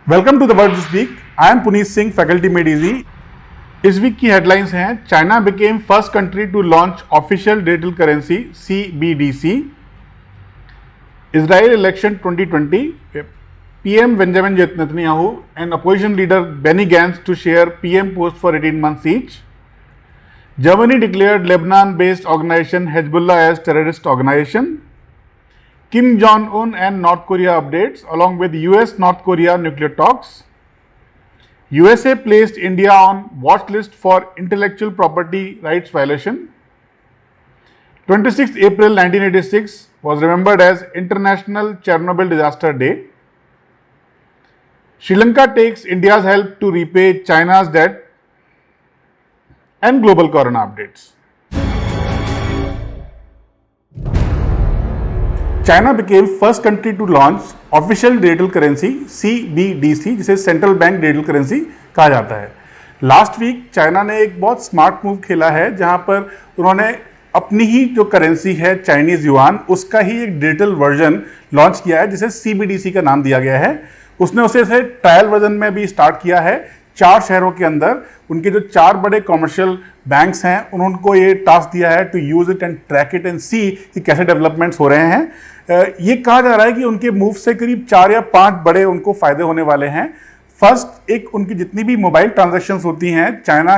Welcome to the world this week. I am Puneet Singh, faculty made easy. इस week की headlines हैं: China became first country to launch official digital currency CBDC, Israel election 2020, PM Benjamin Netanyahu and opposition leader Benny Gantz to share PM post for 18 months each. Germany declared Lebanon-based organization Hezbollah as terrorist organization. Kim Jong-un and North Korea updates along with US-North Korea nuclear talks. USA placed India on watch list for intellectual property rights violation. 26th April 1986 was remembered as International Chernobyl Disaster Day. Sri Lanka takes India's help to repay China's debt, and global corona updates. China became first country to launch official digital currency CBDC, जिसे central bank digital currency कहा जाता है। Last week China ने एक बहुत smart move खेला है, जहां पर उन्होंने अपनी ही जो करेंसी है चाइनीज युआन, उसका ही एक डिजिटल वर्जन लॉन्च किया है, जिसे CBDC का नाम दिया गया है। उसने उसे ट्रायल वर्जन में भी स्टार्ट किया है। 4 शहरों के अंदर उनके जो 4 बड़े कॉमर्शियल बैंक्स हैं, उनको ये टास्क दिया है to use it and track it and see कि कैसे डेवलपमेंट्स हो रहे हैं। ये कहा जा रहा है कि उनके मूव से करीब 4 या 5 बड़े उनको फायदे होने वाले हैं। फर्स्ट, एक उनकी जितनी भी मोबाइल ट्रांजैक्शंस होती हैं चाइना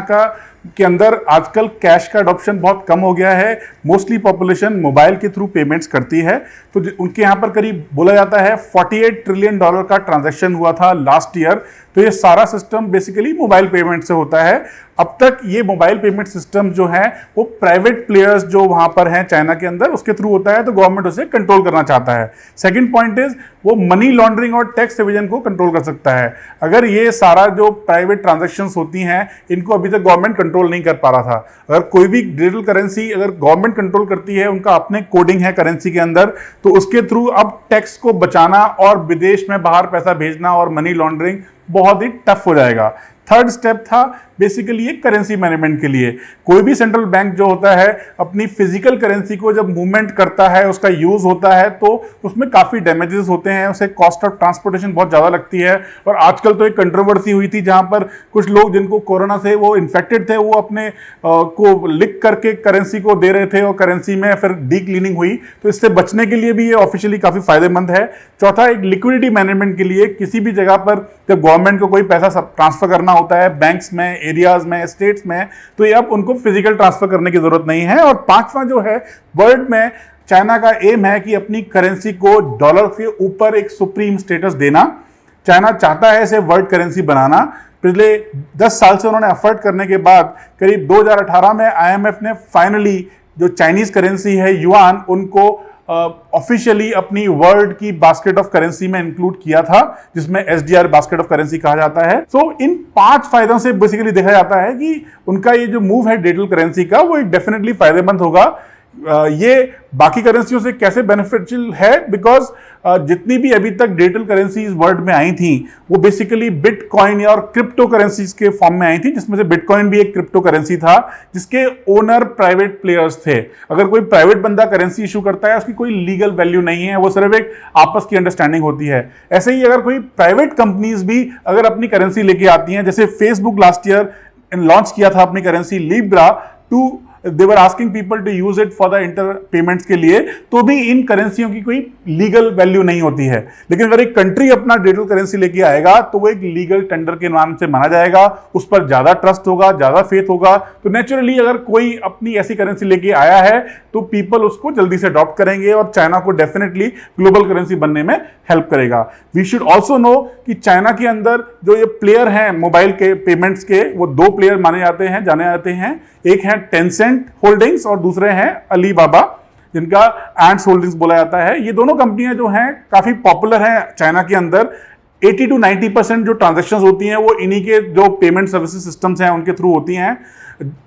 के अंदर, आजकल कैश का अडॉप्शन बहुत कम हो गया है। मोस्टली पॉपुलेशन मोबाइल के थ्रू पेमेंट्स करती है। तो उनके यहाँ पर करीब बोला जाता है $48 ट्रिलियन का ट्रांजैक्शन हुआ था लास्ट ईयर। तो ये सारा सिस्टम बेसिकली मोबाइल पेमेंट से होता है। अब तक ये मोबाइल पेमेंट सिस्टम जो है वो प्राइवेट प्लेयर्स जो वहां पर हैं चाइना के अंदर, उसके थ्रू होता है, तो गवर्नमेंट उसे कंट्रोल करना चाहता है। सेकंड पॉइंट इज वो मनी लॉन्ड्रिंग और टैक्स एविजन को कंट्रोल कर सकता है। अगर ये सारा जो प्राइवेट ट्रांजैक्शंस होती हैं, इनको अभी तक गवर्नमेंट कंट्रोल नहीं कर पा रहा था। अगर कोई भी डिजिटल करेंसी अगर गवर्नमेंट कंट्रोल करती है, उनका अपने कोडिंग है करेंसी के अंदर, तो उसके थ्रू अब टैक्स को बचाना और विदेश में बाहर पैसा भेजना और मनी लॉन्ड्रिंग बहुत ही टफ हो जाएगा। थर्ड स्टेप था बेसिकली एक करेंसी मैनेजमेंट के लिए। कोई भी सेंट्रल बैंक जो होता है अपनी फिजिकल करेंसी को जब मूवमेंट करता है, उसका यूज होता है, तो उसमें काफी डैमेजेस होते हैं, उसे कॉस्ट ऑफ ट्रांसपोर्टेशन बहुत ज्यादा लगती है। और आजकल तो एक कंट्रोवर्सी हुई थी जहां पर कुछ लोग जिनको कोरोना से वो इन्फेक्टेड थे, वो अपने को लिख करके करेंसी को दे रहे थे और करेंसी में फिर डी क्लीनिंग हुई। तो इससे बचने के लिए भी ये ऑफिशियली काफी फायदेमंद है। चौथा, एक लिक्विडिटी मैनेजमेंट के लिए किसी भी जगह पर जब गवर्नमेंट को कोई पैसा ट्रांसफर करना होता है बैंक्स में, एरियाज में, स्टेट्स में, तो ये अब उनको फिजिकल ट्रांसफर करने की जरूरत नहीं है। और पांचवा जो है, वर्ल्ड में चाइना का एम है कि अपनी करेंसी को डॉलर के ऊपर एक सुप्रीम स्टेटस देना। चाइना चाहता है इसे वर्ल्ड करेंसी बनाना। पिछले 10 साल से उन्होंने एफर्ट करने के बाद करीब 2018 में IMF ने फाइनली जो चाइनीज करेंसी है युआन, उनको ऑफिशियली अपनी वर्ल्ड की बास्केट ऑफ करेंसी में इंक्लूड किया था, जिसमें SDR बास्केट ऑफ करेंसी कहा जाता है। सो इन 5 फायदों से बेसिकली देखा जाता है कि उनका ये जो मूव है डिजिटल करेंसी का, वो एक डेफिनेटली फायदेमंद होगा। ये बाकी करेंसियों से कैसे बेनिफिशियल है, बिकॉज जितनी भी अभी तक डिजिटल करेंसीज वर्ल्ड में आई थी, वो बेसिकली बिटकॉइन और क्रिप्टो करेंसीज के फॉर्म में आई थी, जिसमें से बिटकॉइन भी एक क्रिप्टो करेंसी था, जिसके ओनर प्राइवेट प्लेयर्स थे। अगर कोई प्राइवेट बंदा करेंसी इशू करता है, उसकी कोई लीगल वैल्यू नहीं है, वो सिर्फ एक आपस की अंडरस्टैंडिंग होती है। ऐसे ही अगर कोई प्राइवेट कंपनीज भी अगर अपनी करेंसी लेके आती हैं, जैसे फेसबुक लास्ट ईयर लॉन्च किया था अपनी currency Libra they were asking people to use it for the inter payments के लिए, तो भी इन करेंसियों की कोई लीगल वैल्यू नहीं होती है। लेकिन अगर एक कंट्री अपना डिजिटल करेंसी लेके आएगा, तो वो एक लीगल टेंडर के नाम से माना जाएगा, उस पर ज्यादा ट्रस्ट होगा, ज्यादा फेथ होगा। तो नेचुरली अगर कोई अपनी ऐसी करेंसी लेके आया है, तो पीपल उसको जल्दी से अडॉप्ट करेंगे और चाइना को डेफिनेटली ग्लोबल करेंसी बनने में हेल्प करेगा। वी शुड ऑल्सो नो कि चाइना के अंदर जो ये प्लेयर हैं मोबाइल के पेमेंट्स के, वो 2 प्लेयर माने जाने जाते हैं। एक है टेंसेंट होल्डिंग्स और दूसरे हैं अलीबाबा, जिनका एंड्स होल्डिंग्स बोला जाता है। ये दोनों कंपनियां जो हैं काफी पॉपुलर हैं चाइना के अंदर। 80 to 90% जो ट्रांजैक्शंस होती हैं वो इन्हीं के जो पेमेंट सर्विसेज सिस्टम्स हैं उनके थ्रू होती हैं।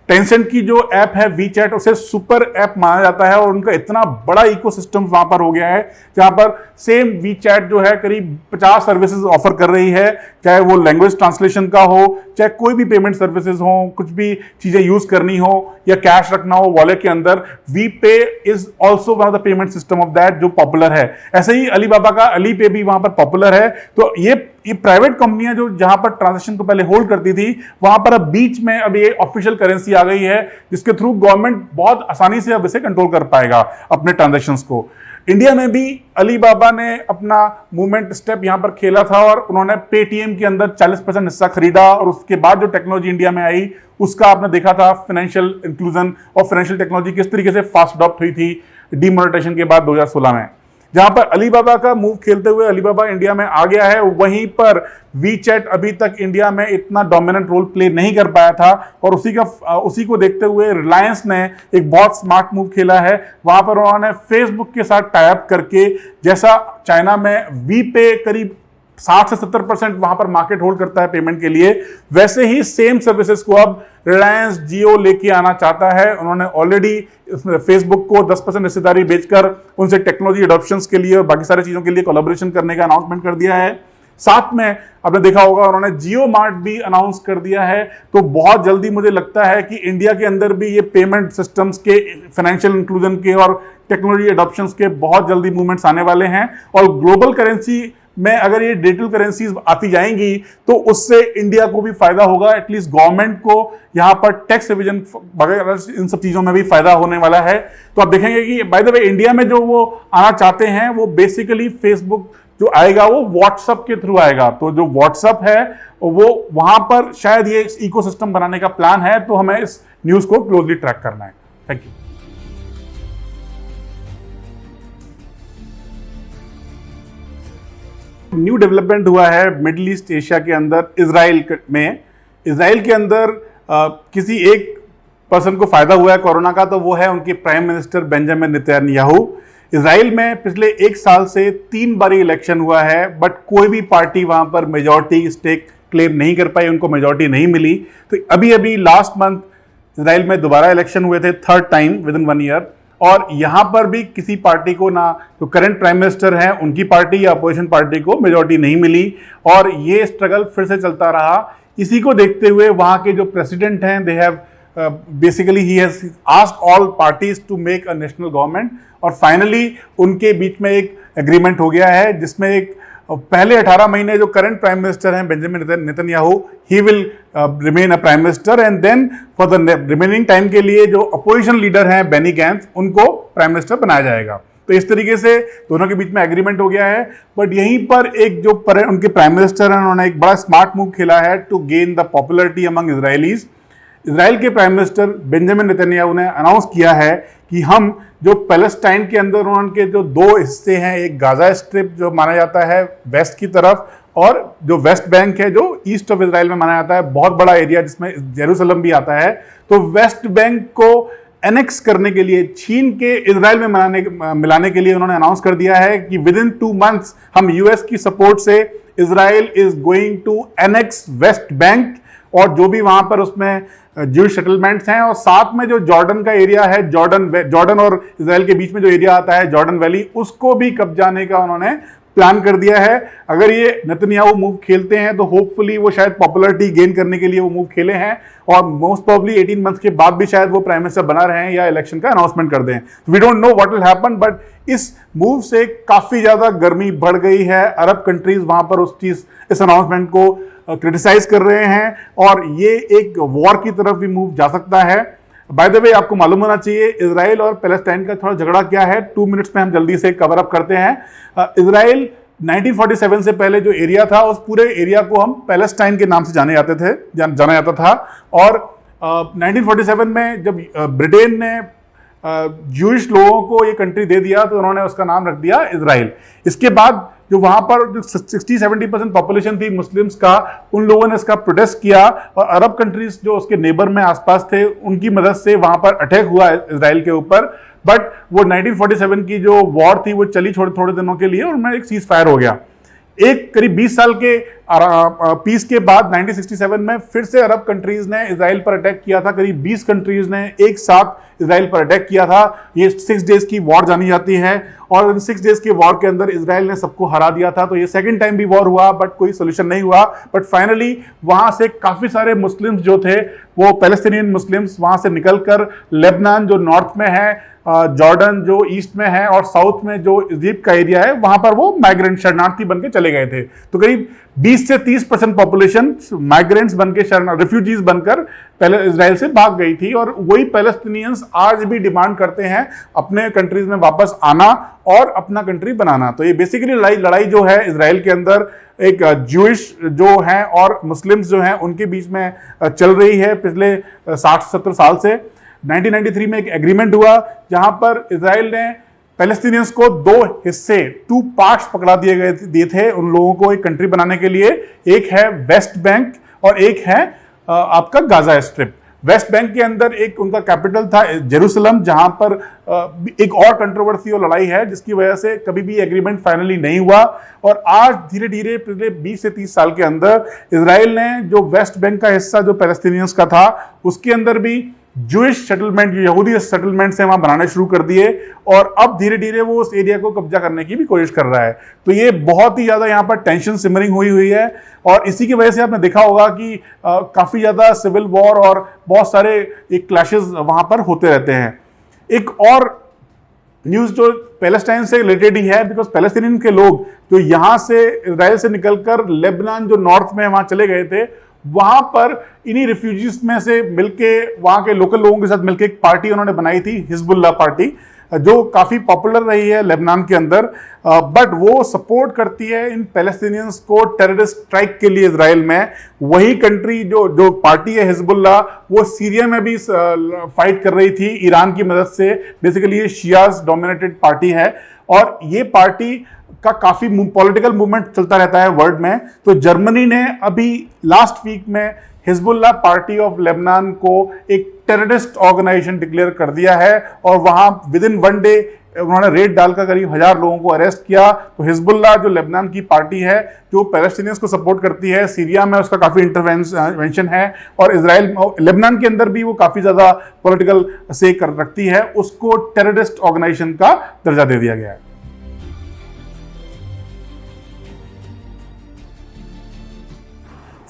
टेंसेंट की जो ऐप है वीचैट, उसे सुपर ऐप माना जाता है और उनका इतना बड़ा इकोसिस्टम वहां पर हो गया है, जहां पर सेम वीचैट जो है करीब 50 सर्विसेज ऑफर कर रही है, चाहे वो लैंग्वेज ट्रांसलेशन का हो, चाहे कोई भी पेमेंट सर्विसेज हो, कुछ भी चीजें यूज करनी हो या कैश रखना हो वॉलेट के अंदर। वी पे is also one of the payment system of that जो पॉपुलर है। ऐसे ही अलीबाबा का अली पे भी वहां पर पॉपुलर है। तो ये ये प्राइवेट कंपनियां जो जहां पर ट्रांजैक्शन को पहले होल्ड करती थी, वहां पर अब बीच में अब ये ऑफिशियल करेंसी आ गई है, जिसके थ्रू गवर्नमेंट बहुत आसानी से अब इसे कंट्रोल कर पाएगा अपने ट्रांजैक्शंस को। इंडिया में भी अलीबाबा ने अपना मूवमेंट स्टेप यहां पर खेला था और उन्होंने पेटीएम के अंदर 40% हिस्सा खरीदा, और उसके बाद जो टेक्नोलॉजी इंडिया में आई उसका आपने देखा था फाइनेंशियल इंक्लूजन और फाइनेंशियल टेक्नोलॉजी किस तरीके से फास्ट अडॉप्ट हुई थी डीमोनेटाइजेशन के बाद 2016 में। जहां पर अलीबाबा का मूव खेलते हुए अलीबाबा इंडिया में आ गया है, वहीं पर वीचैट अभी तक इंडिया में इतना डोमिनेंट रोल प्ले नहीं कर पाया था, और उसी को देखते हुए रिलायंस ने एक बहुत स्मार्ट मूव खेला है। वहां पर उन्होंने फेसबुक के साथ टाई अप करके, जैसा चाइना में वीपे करीब 60 से 70% वहां पर मार्केट होल्ड करता है पेमेंट के लिए, वैसे ही सेम सर्विसेज को अब रिलायंस जियो लेके आना चाहता है। उन्होंने ऑलरेडी फेसबुक को 10% हिस्सेदारी बेचकर उनसे टेक्नोलॉजी अडॉप्शंस के लिए और बाकी सारी चीजों के लिए कोलैबोरेशन करने का अनाउंसमेंट कर दिया है। साथ में आपने देखा होगा उन्होंने जियो मार्ट भी अनाउंस कर दिया है। तो बहुत जल्दी मुझे लगता है कि इंडिया के अंदर भी ये पेमेंट सिस्टम्स के, फाइनेंशियल इंक्लूजन के और टेक्नोलॉजी अडॉप्शंस के बहुत जल्दी मूवमेंट्स आने वाले हैं। और ग्लोबल करेंसी में अगर ये डिजिटल करेंसीज आती जाएंगी तो उससे इंडिया को भी फायदा होगा, एटलीस्ट गवर्नमेंट को यहां पर टैक्स रिविजन वगैरह इन सब चीजों में भी फायदा होने वाला है। तो आप देखेंगे कि बाय द वे इंडिया में जो वो आना चाहते हैं वो बेसिकली फेसबुक जो आएगा वो व्हाट्सएप के थ्रू आएगा। तो जो व्हाट्सएप है वो वहां पर शायद ये इकोसिस्टम बनाने का प्लान है, तो हमें इस न्यूज को क्लोजली ट्रैक करना है। Thank you. न्यू डेवलपमेंट हुआ है मिडिल ईस्ट एशिया के अंदर, इजराइल में। इजराइल के अंदर किसी एक पर्सन को फायदा हुआ है कोरोना का, तो वो है उनके prime minister Benjamin Netanyahu. Israel में पिछले 1 साल से 3 बार इलेक्शन हुआ है, बट कोई भी पार्टी वहां पर मेजॉरिटी स्टेक क्लेम नहीं कर पाई, उनको मेजॉरिटी नहीं मिली। तो अभी लास्ट मंथ इजराइल में दोबारा इलेक्शन हुए थे, 3rd time with in 1 year, और यहां पर भी किसी पार्टी को, ना जो करंट प्राइम मिनिस्टर हैं उनकी पार्टी या अपोजिशन पार्टी को मेजॉरिटी नहीं मिली, और ये स्ट्रगल फिर से चलता रहा। इसी को देखते हुए वहां के जो प्रेसिडेंट हैं, they have basically he has asked all parties to make a national government, और फाइनली उनके बीच में एक एग्रीमेंट हो गया है, जिसमें एक पहले 18 महीने जो करंट प्राइम मिनिस्टर हैं Benjamin Netanyahu, he will remain a prime minister, and then for the remaining time के लिए जो अपोजिशन लीडर हैं बेनी गैंट्स, उनको प्राइम मिनिस्टर बनाया जाएगा। तो इस तरीके से दोनों के बीच में एग्रीमेंट हो गया है। बट यहीं पर एक जो उनके प्राइम मिनिस्टर हैं, उन्होंने एक बड़ा स्मार्ट मूव खेला है to gain the popularity among Israelis. Israel के प्राइम मिनिस्टर बेंजामिन नेतन्याहू ने अनाउंस किया है कि हम जो पैलेस्टाइन के अंदर उनके जो 2 हिस्से हैं, एक गाजा स्ट्रिप जो माना जाता है वेस्ट की तरफ, और जो वेस्ट बैंक है जो ईस्ट ऑफ इजराइल में माना जाता है, बहुत बड़ा एरिया जिसमें जेरूसलम भी आता है। तो वेस्ट बैंक को एनेक्स करने के लिए, छीन के इजराइल में मिलाने के लिए उन्होंने अनाउंस कर दिया है कि विद इन 2 मंथ्स हम यूएस की सपोर्ट से Israel is going to annex West Bank, और जो भी वहां पर उसमें ज्यूइश सेटलमेंट्स हैं, और साथ में जो जॉर्डन का एरिया है, जॉर्डन और इजराइल के बीच में जो एरिया आता है जॉर्डन वैली, उसको भी कब्जाने का उन्होंने प्लान कर दिया है। अगर ये नेतन्याहू मूव खेलते हैं तो होपफुली वो शायद पॉपुलरिटी गेन करने के लिए वो मूव खेले हैं, और मोस्ट प्रोबेबली 18 मंथ्स के बाद भी शायद वो प्राइम मिनिस्टर बना रहे हैं या इलेक्शन का अनाउंसमेंट कर दें। We don't know what will happen, but इस मूव से काफी ज्यादा गर्मी बढ़ गई है। अरब कंट्रीज वहां पर इस अनाउंसमेंट को क्रिटिसाइज कर रहे हैं, और ये एक वॉर की तरफ भी मूव जा सकता है। बाय द वे आपको मालूम होना चाहिए इजराइल और पैलेस्टाइन का थोड़ा झगड़ा क्या है, 2 मिनट्स में हम जल्दी से कवर अप करते हैं। इजराइल 1947 से पहले जो एरिया था, उस पूरे एरिया को हम पैलेस्टाइन के नाम से जाना जाता था, और 1947 में जब ब्रिटेन ने ज्यूइश लोगों को ये कंट्री दे दिया तो उन्होंने उसका नाम रख दिया इजराइल। इसके बाद जो वहां पर जो 60-70% पॉपुलेशन थी मुस्लिम्स का, उन लोगों ने इसका प्रोटेस्ट किया, और अरब कंट्रीज जो उसके नेबर में आसपास थे उनकी मदद से वहां पर अटैक हुआ इजराइल के ऊपर। बट वो 1947 की जो वॉर थी वो चली थोड़े दिनों के लिए, और उनमें एक सीज फायर हो गया। एक करीब 20 साल के पीस के बाद 1967 में फिर से अरब कंट्रीज ने इजराइल पर अटैक किया था। करीब 20 कंट्रीज ने एक साथ इजराइल पर अटैक किया था। ये 6 डेज की वॉर जानी जाती है और इन 6 डेज के वॉर के अंदर इजराइल ने सबको हरा दिया था। तो ये सेकंड टाइम भी वॉर हुआ बट कोई सोल्यूशन नहीं हुआ। बट फाइनली वहां से काफी सारे मुस्लिम्स जो थे, वो पैलेस्टीनियन मुस्लिम्स वहां से निकलकर लेबनान जो नॉर्थ में है, जॉर्डन जो ईस्ट में है और साउथ में जो इजिप्ट का एरिया है, वहां पर वो माइग्रेंट शरणार्थी बनके चले गए थे। तो करीब 20 से 30% पॉपुलेशन माइग्रेंट्स बनके रिफ्यूजीज बनकर पहले इजराइल से भाग गई थी। और वही पैलेस्टीनियंस आज भी डिमांड करते हैं अपने कंट्रीज में वापस आना और अपना कंट्री बनाना। तो ये बेसिकली लड़ाई जो है इजराइल के अंदर एक ज्यूइश जो है और मुस्लिम्स जो हैं उनके बीच में चल रही है पिछले 60-70 साल से। 1993 में एक एग्रीमेंट हुआ जहां पर इजराइल ने पैलेस्टीनियंस को 2 हिस्से 2 पार्ट्स पकड़ा दिए थे उन लोगों को एक कंट्री बनाने के लिए। एक है वेस्ट बैंक और एक है आपका गाजा स्ट्रिप। वेस्ट बैंक के अंदर एक उनका कैपिटल था जेरूसलम, जहां पर एक और कंट्रोवर्सी और लड़ाई है जिसकी वजह से कभी भी एग्रीमेंट फाइनली नहीं हुआ। और आज धीरे धीरे पिछले 20 से 30 साल के अंदर इजराइल ने जो वेस्ट बैंक का हिस्सा जो पैलेस्टीनियंस का था उसके अंदर भी जूइश सेटलमेंट, यहूदी सेटलमेंट से वहां बनाने शुरू कर दिए और अब धीरे धीरे वो उस एरिया को कब्जा करने की भी कोशिश कर रहा है। तो ये बहुत ही ज्यादा यहाँ पर टेंशन सिमरिंग हुई है और इसी की वजह से आपने देखा होगा कि काफी ज्यादा सिविल वॉर और बहुत सारे एक क्लैशेस वहां पर होते रहते हैं। एक और न्यूज जो पैलेस्टाइन से रिलेटेड ही है, बिकॉज पैलेस्टीनियन के लोग जो यहां से इजराइल से निकलकर लेबनान जो नॉर्थ में वहां चले गए थे, वहां पर इन्हीं रिफ्यूजीज में से मिलके वहां के लोकल लोगों के साथ मिलके एक पार्टी उन्होंने बनाई थी, हिजबुल्लाह पार्टी, जो काफी पॉपुलर रही है लेबनान के अंदर। बट वो सपोर्ट करती है इन पैलेस्टीनियंस को टेररिस्ट स्ट्राइक के लिए इजराइल में। वही कंट्री जो पार्टी है हिजबुल्लाह, वो सीरिया में भी फाइट कर रही थी ईरान की मदद से। बेसिकली ये शियाज डोमिनेटेड पार्टी है और ये पार्टी का काफी पॉलिटिकल मूवमेंट चलता रहता है वर्ल्ड में। तो जर्मनी ने अभी लास्ट वीक में हिजबुल्लाह पार्टी ऑफ लेबनान को एक टेररिस्ट ऑर्गेनाइजेशन डिक्लेयर कर दिया है और वहां विद इन 1 डे उन्होंने रेड डालकर करीब 1000 लोगों को अरेस्ट किया। तो हिजबुल्लाह जो लेबनान की पार्टी है जो पैलेस्टीनियंस को सपोर्ट करती है, सीरिया में उसका काफी इंटरवेंशन है और इजराइल लेबनान के अंदर भी वो काफी ज्यादा पॉलिटिकल से कर रखती है, उसको टेररिस्ट ऑर्गेनाइजेशन का दर्जा दे दिया गया है।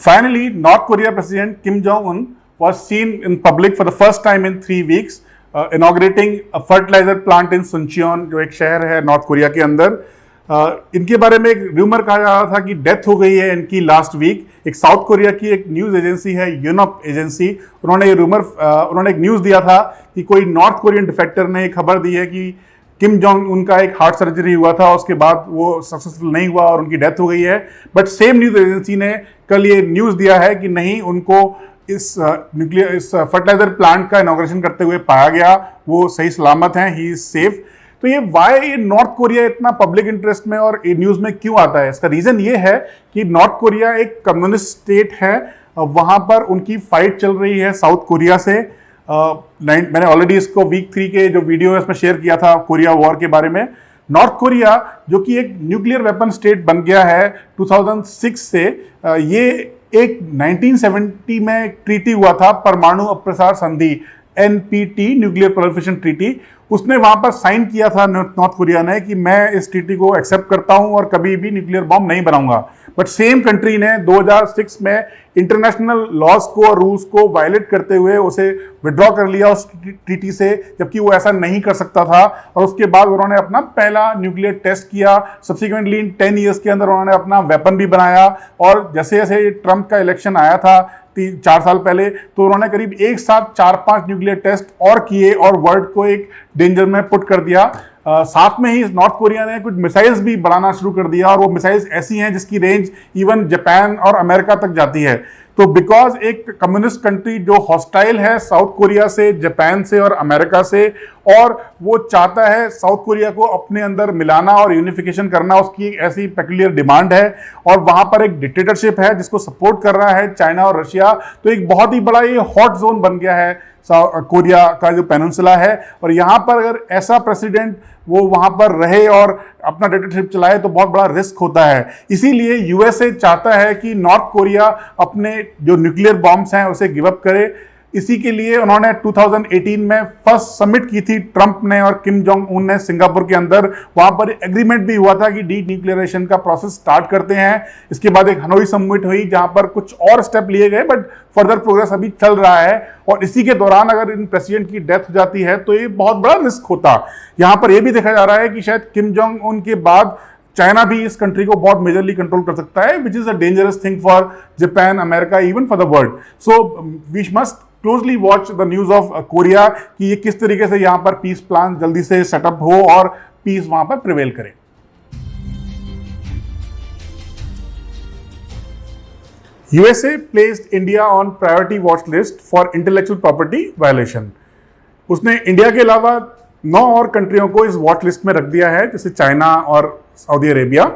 Finally, North Korea President Kim Jong-un was seen in public for the first time in 3 weeks, inaugurating a fertilizer plant in Suncheon, जो एक शहर है नॉर्थ कोरिया के अंदर। इनके बारे में एक रूमर कहा जा रहा था कि डेथ हो गई है इनकी लास्ट वीक। एक साउथ कोरिया की एक न्यूज एजेंसी है यूनप एजेंसी, उन्होंने एक न्यूज दिया था कि कोई नॉर्थ कोरियन डिफेक्टर ने खबर दी है कि किम जोंग उनका एक हार्ट सर्जरी हुआ था, उसके बाद वो सक्सेसफुल नहीं हुआ और उनकी डेथ हो गई है। बट सेम न्यूज एजेंसी ने कल ये न्यूज दिया है कि नहीं, उनको इस फर्टिलाइजर प्लांट का इनॉग्रेशन करते हुए पाया गया, वो सही सलामत हैं, ही इज सेफ। तो ये वाई नॉर्थ कोरिया इतना पब्लिक इंटरेस्ट में और न्यूज में क्यों आता है? इसका रीजन ये है कि नॉर्थ कोरिया एक कम्युनिस्ट स्टेट है, वहां पर उनकी फाइट चल रही है साउथ कोरिया से। मैंने ऑलरेडी इसको वीक 3 के जो वीडियो है उसमें शेयर किया था कोरिया वॉर के बारे में। नॉर्थ कोरिया जो कि एक न्यूक्लियर वेपन स्टेट बन गया है 2006 से, ये एक 1970 में ट्रीटी हुआ था, परमाणु अप्रसार संधि, NPT, न्यूक्लियर प्रोलिफरेशन ट्रीटी। उसने वहां पर साइन किया था नॉर्थ कोरिया ने कि मैं इस ट्रीटी को एक्सेप्ट करता हूं और कभी भी न्यूक्लियर बॉम्ब नहीं बनाऊंगा। बट सेम कंट्री ने 2006 में इंटरनेशनल लॉज को और रूल्स को वायलेट करते हुए उसे विड्रॉ कर लिया उस ट्रीटी से, जबकि वो ऐसा नहीं कर सकता था। और उसके बाद उन्होंने अपना पहला न्यूक्लियर टेस्ट किया। सब्सिक्वेंटली इन 10 ईयर्स के अंदर उन्होंने अपना वेपन भी बनाया और जैसे जैसे ट्रंप का इलेक्शन आया था 3-4 साल पहले, तो उन्होंने करीब एक साथ 4-5 न्यूक्लियर टेस्ट और किए और वर्ल्ड को एक डेंजर में पुट कर दिया। साथ में ही नॉर्थ कोरिया ने कुछ मिसाइल्स भी बढ़ाना शुरू कर दिया और वो मिसाइल्स ऐसी हैं जिसकी रेंज इवन जापान और अमेरिका तक जाती है। तो बिकॉज एक कम्युनिस्ट कंट्री जो हॉस्टाइल है साउथ कोरिया से, जापान से और अमेरिका से, और वो चाहता है साउथ कोरिया को अपने अंदर मिलाना और यूनिफिकेशन करना, उसकी एक ऐसी पेक्युलियर डिमांड है। और वहां पर एक डिक्टेटरशिप है जिसको सपोर्ट कर रहा है चाइना और रशिया। तो एक बहुत ही बड़ा ये हॉट जोन बन गया है कोरिया का जो पेनिनसुला है, और यहाँ पर अगर ऐसा प्रेसिडेंट वो वहाँ पर रहे और अपना डिक्टेटरशिप चलाए तो बहुत बड़ा रिस्क होता है। इसीलिए यूएसए चाहता है कि नॉर्थ कोरिया अपने जो न्यूक्लियर बॉम्ब्स हैं उसे गिव अप करे। इसी के लिए उन्होंने 2018 में फर्स्ट समिट की थी ट्रंप ने और किम जोंग उन ने सिंगापुर के अंदर। वहां पर एग्रीमेंट भी हुआ था कि डी न्यूक्लियरेशन का प्रोसेस स्टार्ट करते हैं। इसके बाद एक हनोई समिट हुई जहां पर कुछ और स्टेप लिए गए, बट फर्दर प्रोग्रेस अभी चल रहा है। और इसी के दौरान अगर इन प्रेसिडेंट की डेथ हो जाती है तो ये बहुत बड़ा रिस्क होता। यहां पर यह भी देखा जा रहा है कि शायद किम जोंग उन के बाद चाइना भी इस कंट्री को बहुत मेजरली कंट्रोल कर सकता है, which is a dangerous thing for Japan, America, even for the world. So we must closely watch the news of Korea कि ये किस तरीके से यहां पर पीस प्लान जल्दी से सेटअप हो और पीस वहां पर प्रिवेल करे। USA placed India on priority watch list for intellectual property violation. उसने इंडिया के अलावा 9 और कंट्रियों को इस वॉच लिस्ट में रख दिया है, जैसे चाइना और सऊदी अरेबिया।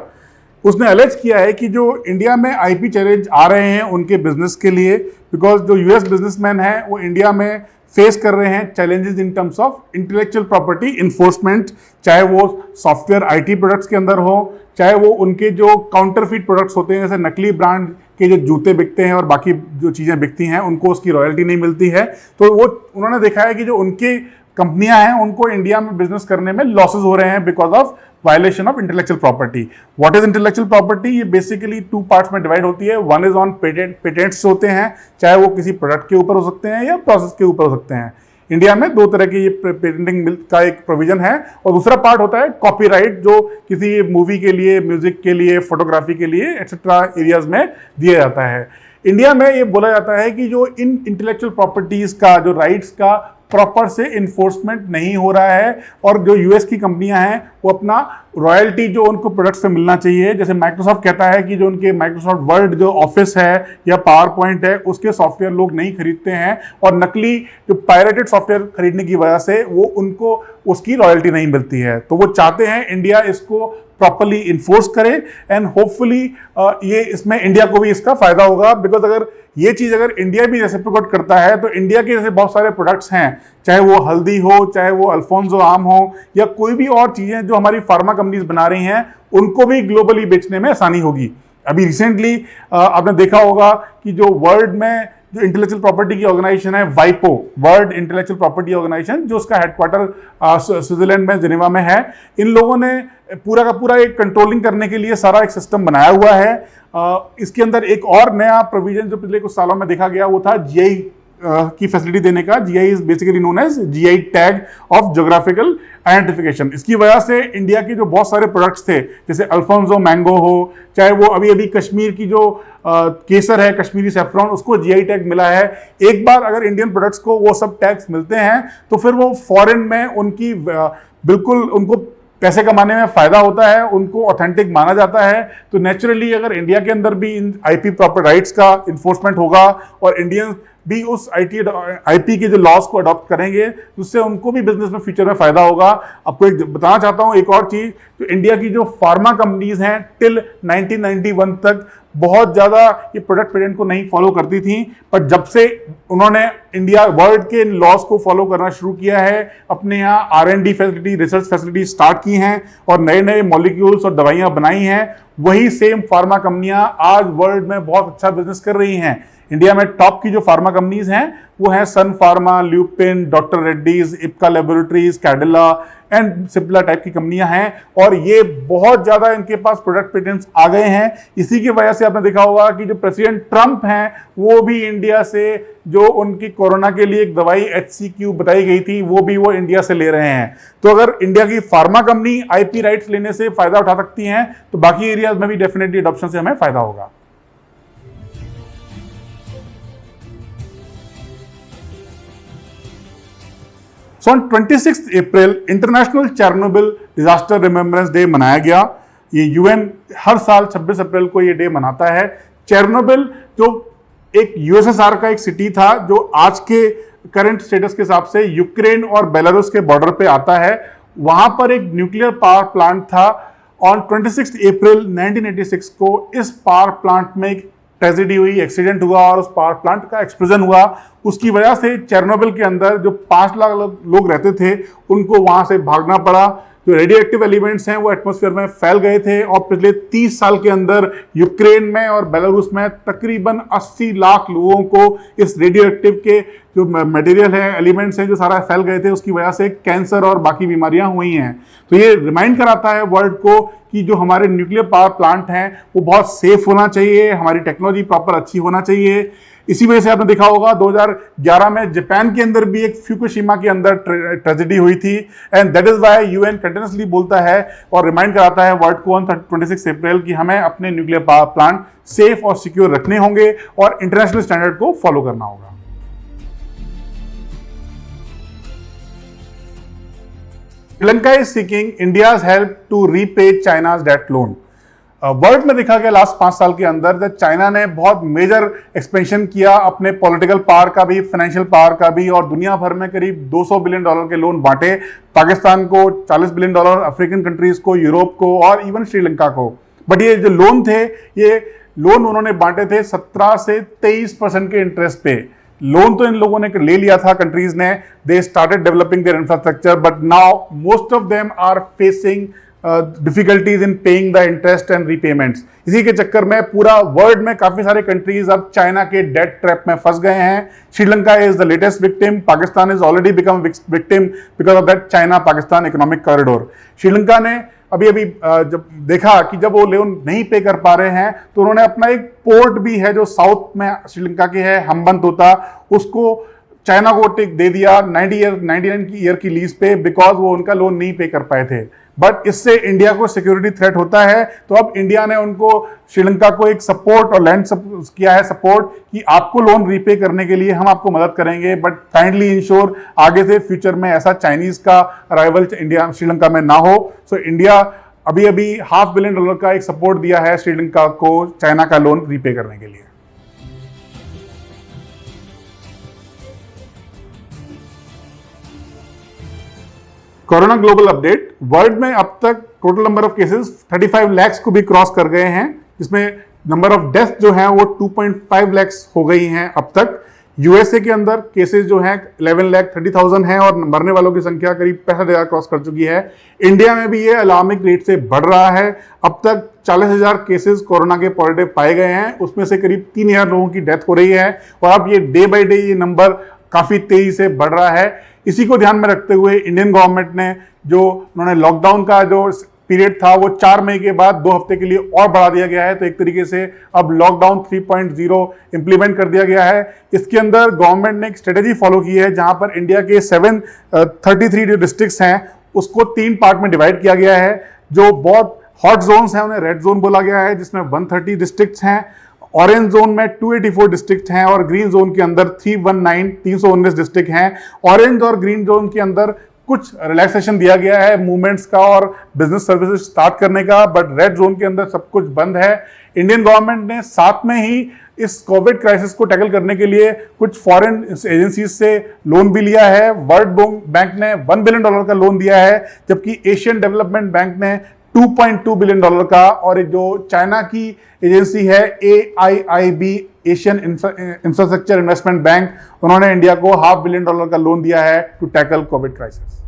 उसने अलेज किया है कि जो इंडिया में आईपी चैलेंज आ रहे हैं उनके बिजनेस के लिए, बिकॉज जो यूएस बिजनेसमैन हैं वो इंडिया में फेस कर रहे हैं challenges in terms of intellectual property enforcement, चाहे वो सॉफ्टवेयर आईटी प्रोडक्ट्स के अंदर हो, चाहे वो उनके जो काउंटरफिट प्रोडक्ट्स होते हैं, जैसे नकली ब्रांड के जो जूते बिकते हैं और बाकी जो चीज़ें बिकती हैं उनको उसकी रॉयल्टी नहीं मिलती है। तो वो उन्होंने देखा है कि जो उनके कंपनियां हैं उनको इंडिया में बिजनेस करने में लॉसेस हो रहे हैं because of violation of intellectual property. What is intellectual property? ये बेसिकली 2 पार्ट्स में डिवाइड होती है। वन इज ऑन पेटेंट्स होते हैं, चाहे वो किसी प्रोडक्ट के ऊपर हो सकते हैं या प्रोसेस के ऊपर हो सकते हैं। इंडिया में 2 तरह के ये पेटेंटिंग का एक प्रोविजन है। और दूसरा पार्ट होता है कॉपीराइट, जो किसी मूवी के लिए, म्यूजिक के लिए, फोटोग्राफी के लिए एक्सेट्रा एरियाज में दिया जाता है। इंडिया में ये बोला जाता है कि जो इन इंटेलेक्चुअल प्रॉपर्टीज का, जो राइट्स का प्रॉपर से इन्फोर्समेंट नहीं हो रहा है, और जो यूएस की कंपनियां हैं वो अपना रॉयल्टी जो उनको प्रोडक्ट से मिलना चाहिए, जैसे माइक्रोसॉफ्ट कहता है कि जो उनके माइक्रोसॉफ्ट वर्ड जो ऑफिस है या पावर पॉइंट है उसके सॉफ्टवेयर लोग नहीं खरीदते हैं, और नकली जो पायरेटेड सॉफ्टवेयर खरीदने की वजह से वो उनको उसकी रॉयल्टी नहीं मिलती है। तो वो चाहते हैं इंडिया इसको प्रॉपरली इन्फोर्स करे, एंड होपफुली ये इसमें इंडिया को भी इसका फायदा होगा। बिकॉज अगर ये चीज अगर इंडिया भी रेसिप्रोकेट करता है तो इंडिया के जैसे बहुत सारे प्रोडक्ट्स हैं, चाहे वो हल्दी हो, चाहे वो अल्फोंसो आम हो, या कोई भी और चीजें जो हमारी फार्मा कंपनीज बना रही हैं, उनको भी ग्लोबली बेचने में आसानी होगी। अभी रिसेंटली आपने देखा होगा कि जो वर्ल्ड में जो इंटेलेक्चुअल प्रॉपर्टी की ऑर्गेनाइजेशन है वाइपो, वर्ल्ड इंटेलेक्चुअल प्रॉपर्टी ऑर्गेनाइजेशन, जो उसका हेडक्वार्टर स्विट्जरलैंड में, जिनेवा में है, इन लोगों ने पूरा का पूरा एक कंट्रोलिंग करने के लिए सारा एक सिस्टम बनाया हुआ है। इसके अंदर एक और नया प्रोविजन जो पिछले कुछ सालों में देखा गया वो था जीआई की फैसिलिटी देने का। GI is basically known as GI tag of geographical identification. इसकी वजह से इंडिया के जो बहुत सारे प्रोडक्ट्स थे, जैसे अल्फोंसो मैंगो हो, चाहे वो अभी अभी कश्मीर की जो केसर है, कश्मीरी सेफ्रॉन, उसको जीआई टैग मिला है। एक बार अगर इंडियन प्रोडक्ट्स को वो सब टैग्स मिलते हैं तो फिर वो फॉरेन में उनकी बिल्कुल उनको पैसे कमाने में फायदा होता है, उनको ऑथेंटिक माना जाता है। तो नेचुरली अगर इंडिया के अंदर भी इन आईपी प्रॉपर राइट्स का इन्फोर्समेंट होगा और इंडियंस भी उस आईपी के जो लॉज को अडॉप्ट करेंगे, उससे उनको भी बिजनेस में फ्यूचर में फायदा होगा। आपको एक बताना चाहता हूं एक और चीज, तो इंडिया की जो फार्मा कंपनीज हैं टिल 1991 तक बहुत ज्यादा ये प्रोडक्ट पेटेंट को नहीं फॉलो करती थी, पर जब से उन्होंने इंडिया वर्ल्ड के लॉज को फॉलो करना शुरू किया है, अपने यहाँ R&D facility, research facility start की हैं और नए नए मॉलिक्यूल्स और दवाइयां बनाई हैं, वही सेम फार्मा कंपनियां आज वर्ल्ड में बहुत अच्छा बिजनेस कर रही हैं। इंडिया में टॉप की जो फार्मा कंपनीज हैं वो हैं सन फार्मा, ल्यूपिन, डॉक्टर रेड्डीज, इप्का लेबोरेटरीज, कैडिला एंड सिप्ला टाइप की कंपनियां हैं, और ये बहुत ज्यादा इनके पास प्रोडक्ट पेटेंट्स आ गए हैं। इसी की वजह से आपने देखा होगा कि जो प्रेसिडेंट ट्रंप हैं वो भी इंडिया से जो उनकी कोरोना के लिए एक दवाई HCQ बताई गई थी वो इंडिया से ले रहे हैं। तो अगर इंडिया की फार्मा कंपनी आईपी राइट्स लेने से फायदा उठा सकती हैं तो बाकी एरियाज में भी डेफिनेटली अडॉप्शन से हमें फायदा होगा। So on 26th April international Chernobyl disaster remembrance day मनाया गया। ये यूएन हर साल 26 अप्रैल को ये डे मनाता है। चेरनोबिल जो एक यूएसएसआर का एक सिटी था जो आज के करंट स्टेटस के हिसाब से यूक्रेन और बेलारूस के बॉर्डर पे आता है, वहां पर एक न्यूक्लियर पावर प्लांट था। ऑन 26 अप्रैल 1986 को इस पावर प्लांट में एक ट्रेजेडी हुई, एक्सीडेंट हुआ और उस पावर प्लांट का एक्सप्लोजन हुआ, उसकी वजह से चेरनोबिल के अंदर जो 5 लाख लोग रहते थे उनको वहां से भागना पड़ा। जो रेडियो एक्टिव एलिमेंट्स हैं वो एटमॉस्फेयर में फैल गए थे और पिछले 30 साल के अंदर यूक्रेन में और बेलारूस में तकरीबन 80 लाख लोगों को इस रेडियो एक्टिव के जो मटेरियल है, एलिमेंट्स हैं, जो सारा फैल गए थे, उसकी वजह से कैंसर और बाकी बीमारियां हुई हैं। तो ये रिमाइंड कराता है वर्ल्ड को कि जो हमारे न्यूक्लियर पावर प्लांट हैं वो बहुत सेफ होना चाहिए, हमारी टेक्नोलॉजी प्रॉपर अच्छी होना चाहिए। इसी वजह से आपने देखा होगा 2011 में जापान के अंदर भी एक फ्यूकुशिमा के अंदर ट्रेजेडी हुई थी, and that is why UN continuously बोलता है और रिमाइंड कराता है वर्ल्ड को ऑन 26 अप्रैल कि हमें अपने न्यूक्लियर पावर प्लांट सेफ और सिक्योर रखने होंगे और इंटरनेशनल स्टैंडर्ड को फॉलो करना होगा। Sri Lanka is seeking India's help to repay China's debt loan. World में देखा गया लास्ट 5 साल के अंदर जब चाइना ने बहुत मेजर एक्सपेंशन किया अपने पॉलिटिकल पावर का भी, फाइनेंशियल पावर का भी, और दुनिया भर में करीब $200 बिलियन के लोन बांटे, पाकिस्तान को $40 बिलियन, अफ्रीकन कंट्रीज को, यूरोप को और इवन श्रीलंका को। बट ये जो लोन थे, ये लोन उन्होंने बांटे थे 17 से 23% के इंटरेस्ट पे। लोन तो इन लोगों ने ले लिया था कंट्रीज ने, they started developing their infrastructure, but now most of them are facing difficulties in paying the interest and repayments. इसी के चक्कर में पूरा वर्ल्ड में काफी सारे कंट्रीज अब चाइना के डेट ट्रैप में फंस गए हैं। Sri Lanka is the latest victim, Pakistan is already become victim because of that China Pakistan economic corridor. Sri Lanka ने अभी जब देखा कि जब वो लोन नहीं पे कर पा रहे हैं तो उन्होंने अपना एक पोर्ट भी है जो साउथ में श्रीलंका के है, हम्बनतोता, उसको चाइना को दे दिया 99 ईयर की लीज पे, बिकॉज वो उनका लोन नहीं पे कर पाए थे। बट इससे इंडिया को सिक्योरिटी थ्रेट होता है, तो अब इंडिया ने उनको, श्रीलंका को एक सपोर्ट और लैंड किया है सपोर्ट कि आपको लोन रीपे करने के लिए हम आपको मदद करेंगे, बट काइंडली इंश्योर आगे से फ्यूचर में ऐसा चाइनीज का अराइवल इंडिया श्रीलंका में ना हो। सो इंडिया अभी $500 बिलियन का एक सपोर्ट दिया है श्रीलंका को चाइना का लोन रीपे करने के लिए। Corona global update. वर्ल्ड में अब तक total number of cases 35 lakh को भी क्रॉस कर गए हैं, जिसमें नंबर ऑफ डेथ जो है वो 2.5 लाख हो गई हैं अब तक। यूएसए के अंदर केसेस जो हैं 11,30,000 हैं और मरने वालों की संख्या करीब 65,000 क्रॉस कर चुकी है। इंडिया में भी ये अलार्मिंग रेट से बढ़ रहा है। अब तक 40,000 केसेस कोरोना के पॉजिटिव पाए गए हैं, उसमें से करीब 3,000 लोगों की डेथ हो रही है और अब ये डे बाई डे ये नंबर काफी तेजी से बढ़ रहा है। इसी को ध्यान में रखते हुए इंडियन गवर्नमेंट ने जो उन्होंने लॉकडाउन का जो पीरियड था वो 4 मई के बाद 2 हफ्ते के लिए और बढ़ा दिया गया है। तो एक तरीके से अब लॉकडाउन 3.0 इंप्लीमेंट कर दिया गया है। इसके अंदर गवर्नमेंट ने एक स्ट्रेटेजी फॉलो की है जहां पर इंडिया के 733 जो डिस्ट्रिक्ट्स हैं उसको 3 पार्ट में डिवाइड किया गया है। जो बहुत हॉट जोन्स हैं उन्हें रेड जोन बोला गया है, जिसमें 130 डिस्ट्रिक्ट्स हैं। ऑरेंज जोन में 284 डिस्ट्रिक्ट हैं और ग्रीन जोन के अंदर 319 डिस्ट्रिक्ट हैं। ऑरेंज और ग्रीन जोन के अंदर कुछ रिलैक्सेशन दिया गया है मूवमेंट्स का और बिजनेस सर्विसेज स्टार्ट करने का, बट रेड जोन के अंदर सब कुछ बंद है। इंडियन गवर्नमेंट ने साथ में ही इस कोविड क्राइसिस को टैकल करने के लिए कुछ फॉरेन एजेंसीज से लोन भी लिया है। वर्ल्ड बैंक ने $1 बिलियन का लोन दिया है, जबकि एशियन डेवलपमेंट बैंक ने $2.2 बिलियन का, और जो चाइना की एजेंसी है AIIB Asian infrastructure investment bank, उन्होंने इंडिया को $500 बिलियन का लोन दिया है टू टैकल कोविड क्राइसिस।